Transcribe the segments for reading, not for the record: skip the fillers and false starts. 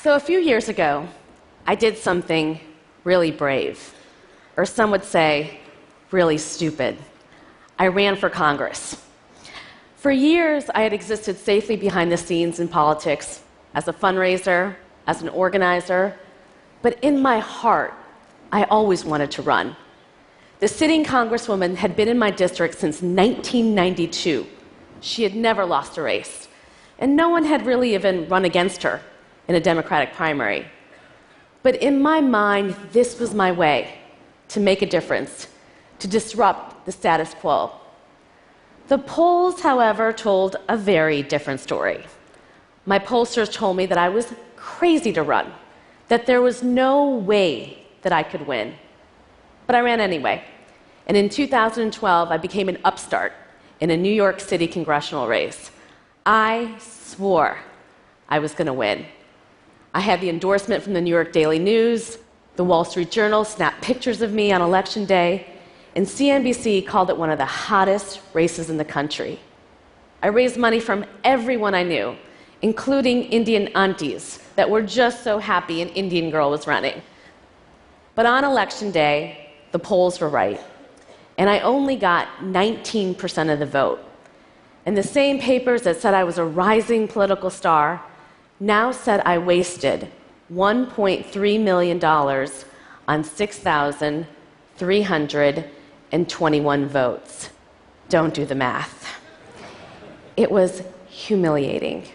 So a few years ago, I did something really brave, or some would say, really stupid. I ran for Congress. For years, I had existed safely behind the scenes in politics as a fundraiser, as an organizer, but in my heart, I always wanted to run. The sitting congresswoman had been in my district since 1992. She had never lost a race, and no one had really even run against her in a Democratic primary. But in my mind, this was my way to make a difference, to disrupt the status quo. The polls, however, told a very different story. My pollsters told me that I was crazy to run, that there was no way that I could win. But I ran anyway. And in 2012, I became an upstart in a New York City congressional race. I swore I was going to win. I had the endorsement from the New York Daily News, the Wall Street Journal snapped pictures of me on Election Day, and CNBC called it one of the hottest races in the country. I raised money from everyone I knew, including Indian aunties that were just so happy an Indian girl was running. But on Election Day, the polls were right, and I only got 19% of the vote. And the same papers that said I was a rising political star now said I wasted $1.3 million on 6,321 votes. Don't do the math. It was humiliating.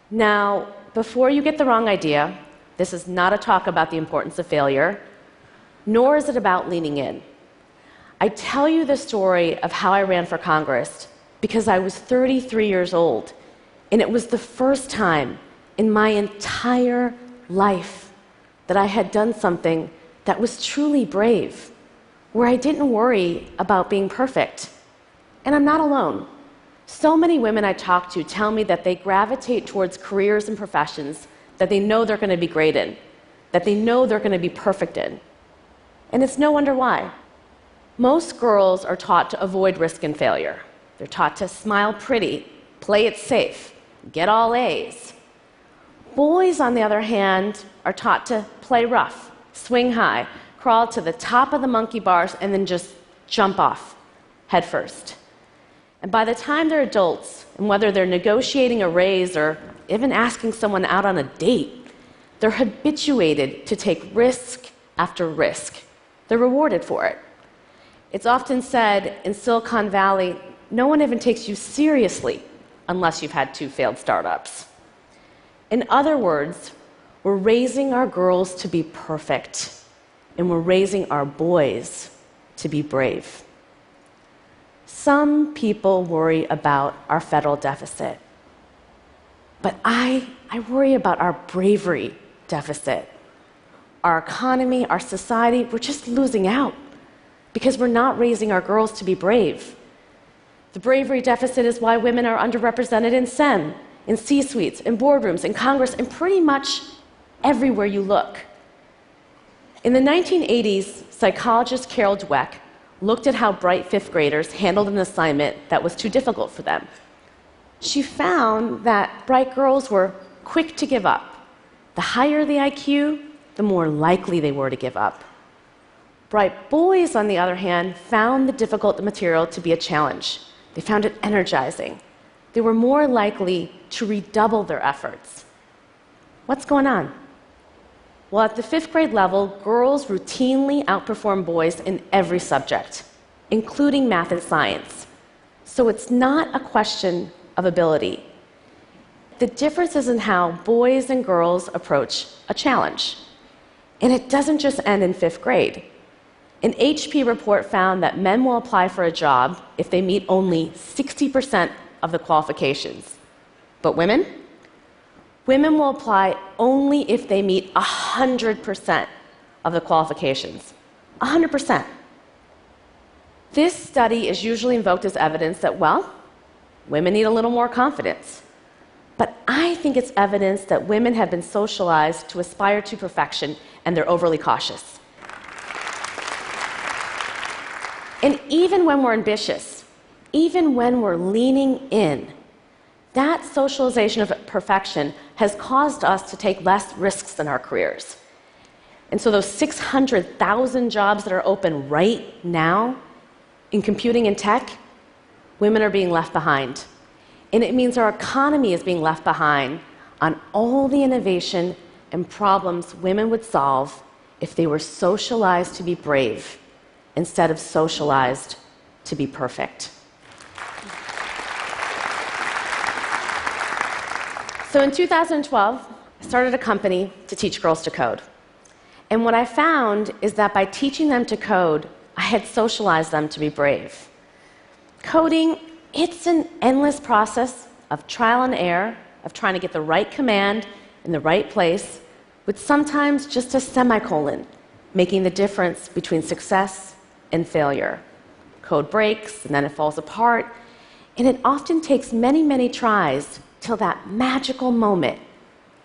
Now, before you get the wrong idea, this is not a talk about the importance of failure, nor is it about leaning in. I tell you the story of how I ran for Congress because I was 33 years old, and it was the first time in my entire life that I had done something that was truly brave, where I didn't worry about being perfect. And I'm not alone. So many women I talk to tell me that they gravitate towards careers and professions that they know they're going to be great in, that they know they're going to be perfect in. And it's no wonder why. Most girls are taught to avoid risk and failure. They're taught to smile pretty, play it safe, get all A's. Boys, on the other hand, are taught to play rough, swing high, crawl to the top of the monkey bars, and then just jump off head first. And by the time they're adults, and whether they're negotiating a raise or even asking someone out on a date, they're habituated to take risk after risk. They're rewarded for it. It's often said in Silicon Valley, no one even takes you seriously unless you've had 2 failed startups. In other words, we're raising our girls to be perfect, and we're raising our boys to be brave. Some people worry about our federal deficit, but I worry about our bravery deficit. Our economy, our society, we're just losing out because we're not raising our girls to be brave. The bravery deficit is why women are underrepresented in STEM, in C-suites, in boardrooms, in Congress, and pretty much everywhere you look. In the 1980s, psychologist Carol Dweck looked at how bright 5th graders handled an assignment that was too difficult for them. She found that bright girls were quick to give up. The higher the IQ, the more likely they were to give up. Bright boys, on the other hand, found the difficult material to be a challenge. They found it energizing. They were more likely to redouble their efforts. What's going on? Well, at the 5th grade level, girls routinely outperform boys in every subject, including math and science. So it's not a question of ability. The difference is in how boys and girls approach a challenge. And it doesn't just end in 5th grade. An HP report found that men will apply for a job if they meet only 60% of the qualifications. But women? Women will apply only if they meet 100% of the qualifications. 100%. This study is usually invoked as evidence that, well, women need a little more confidence. But I think it's evidence that women have been socialized to aspire to perfection, and they're overly cautious. And even when we're ambitious, even when we're leaning in, that socialization of perfection has caused us to take less risks in our careers. And so those 600,000 jobs that are open right now in computing and tech, women are being left behind. And it means our economy is being left behind on all the innovation and problems women would solve if they were socialized to be brave instead of socialized to be perfect. So in 2012, I started a company to teach girls to code. And what I found is that by teaching them to code, I had socialized them to be brave. Coding, it's an endless process of trial and error, of trying to get the right command in the right place, with sometimes just a semicolon making the difference between success and failure. Code breaks, and then it falls apart, and it often takes many, many tries till that magical moment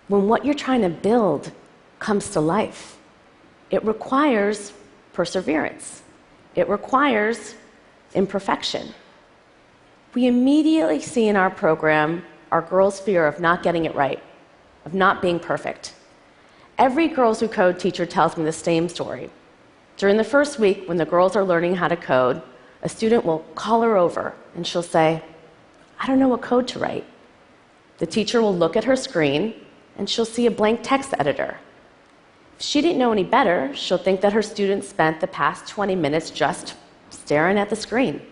when what you're trying to build comes to life. It requires perseverance. It requires imperfection. We immediately see in our program our girls' fear of not getting it right, of not being perfect. Every Girls Who Code teacher tells me the same story. During the first week, when the girls are learning how to code, a student will call her over and she'll say, "I don't know what code to write." The teacher will look at her screen and she'll see a blank text editor. If she didn't know any better, she'll think that her student spent the past 20 minutes just staring at the screen.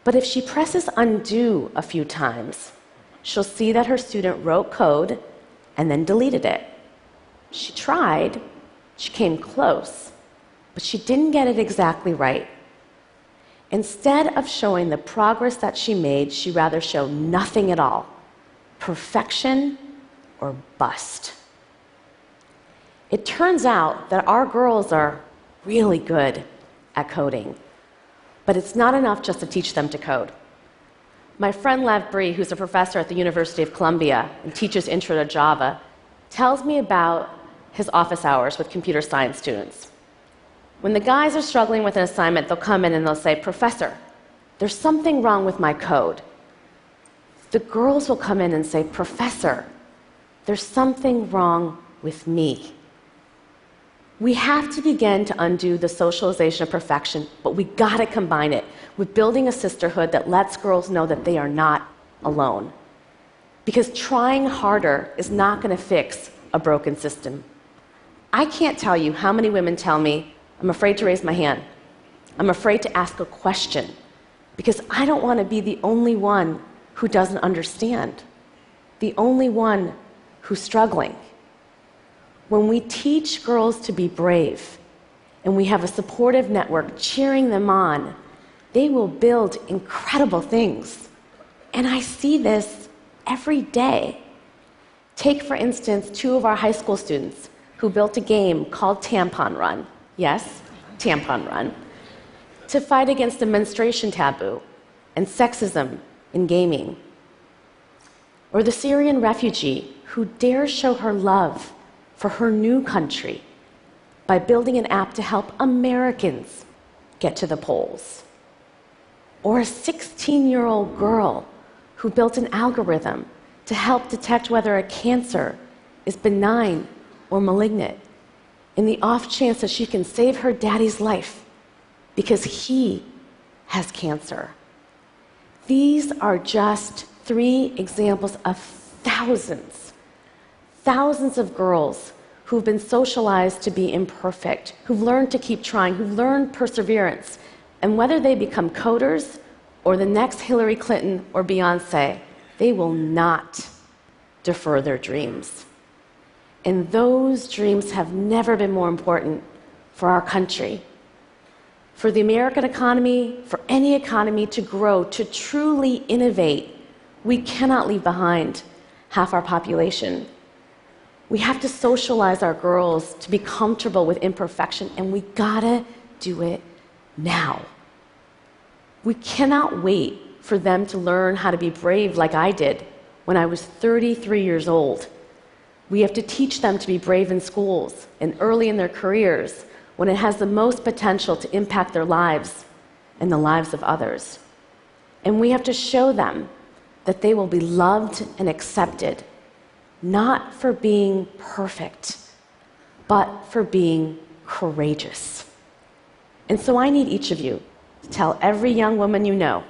But if she presses undo a few times, she'll see that her student wrote code and then deleted it. She tried, she came close, but she didn't get it exactly right. Instead of showing the progress that she made, she rather showed nothing at all. Perfection or bust. It turns out that our girls are really good at coding, but it's not enough just to teach them to code. My friend Lev Bree, who's a professor at the University of Columbia and teaches Intro to Java, tells me about his office hours with computer science students. When the guys are struggling with an assignment, they'll come in and they'll say, "Professor, there's something wrong with my code." The girls will come in and say, "Professor, there's something wrong with me." We have to begin to undo the socialization of perfection, but we gotta combine it with building a sisterhood that lets girls know that they are not alone. Because trying harder is not gonna fix a broken system. I can't tell you how many women tell me, "I'm afraid to raise my hand. I'm afraid to ask a question because I don't want to be the only one who doesn't understand, the only one who's struggling." When we teach girls to be brave and we have a supportive network cheering them on, they will build incredible things. And I see this every day. Take, for instance, 2 of our high school students who built a game called Tampon Run. Yes, Tampon Run. To fight against the menstruation taboo and sexism in gaming. Or the Syrian refugee who dares show her love for her new country by building an app to help Americans get to the polls. Or a 16-year-old girl who built an algorithm to help detect whether a cancer is benign or malignant, in the off chance that she can save her daddy's life because he has cancer. These are just 3 examples of thousands of girls who've been socialized to be imperfect, who've learned to keep trying, who've learned perseverance. And whether they become coders or the next Hillary Clinton or Beyonce, they will not defer their dreams. And those dreams have never been more important for our country. For the American economy, for any economy to grow, to truly innovate, we cannot leave behind half our population. We have to socialize our girls to be comfortable with imperfection, and we gotta do it now. We cannot wait for them to learn how to be brave like I did when I was 33 years old. We have to teach them to be brave in schools and early in their careers when it has the most potential to impact their lives and the lives of others. And we have to show them that they will be loved and accepted not for being perfect, but for being courageous. And so I need each of you to tell every young woman you know,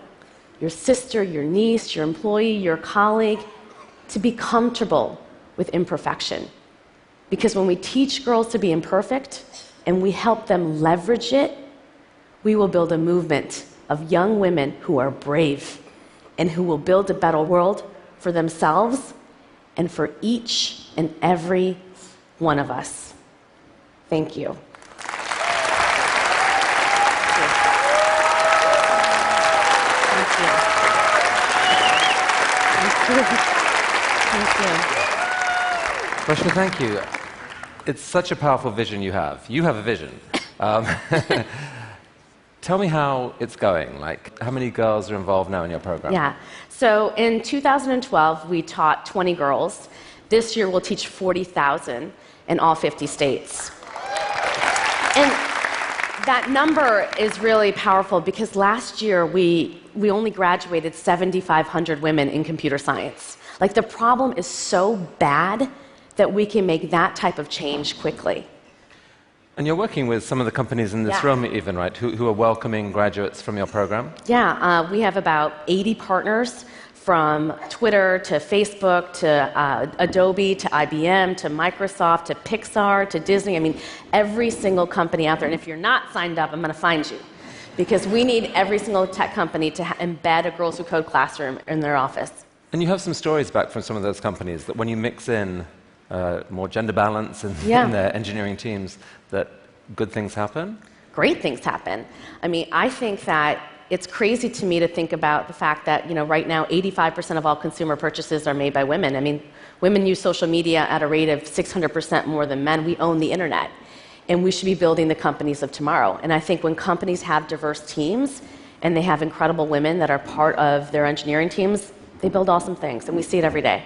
your sister, your niece, your employee, your colleague, to be comfortable with imperfection. Because when we teach girls to be imperfect and we help them leverage it, we will build a movement of young women who are brave and who will build a better world for themselves and for each and every one of us. Thank you. Thank you. 르쉬마, thank you. It's such a powerful vision you have. You have a vision. Tell me how it's going. Like, how many girls are involved now in your program? Yeah. So in 2012, we taught 20 girls. This year, we'll teach 40,000 in all 50 states. And that number is really powerful because last year, we only graduated 7,500 women in computer science. Like, the problem is so bad that we can make that type of change quickly. And you're working with some of the companies in this room even, right, who are welcoming graduates from your program? Yeah, we have about 80 partners from Twitter to Facebook to Adobe to IBM to Microsoft to Pixar to Disney. I mean, every single company out there. And if you're not signed up, I'm going to find you. Because we need every single tech company to embed a Girls Who Code classroom in their office. And you have some stories back from some of those companies that when you mix in more gender balance in their engineering teams, that good things happen? Great things happen. I mean, I think that it's crazy to me to think about the fact that, you know, right now 85% of all consumer purchases are made by women. I mean, women use social media at a rate of 600% more than men. We own the internet. And we should be building the companies of tomorrow. And I think when companies have diverse teams and they have incredible women that are part of their engineering teams, they build awesome things. And we see it every day.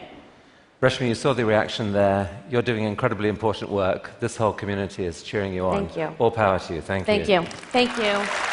르쉬마, you saw the reaction there. You're doing incredibly important work. This whole community is cheering you on. Thank you. All power to you. Thank you. Thank you. Thank you.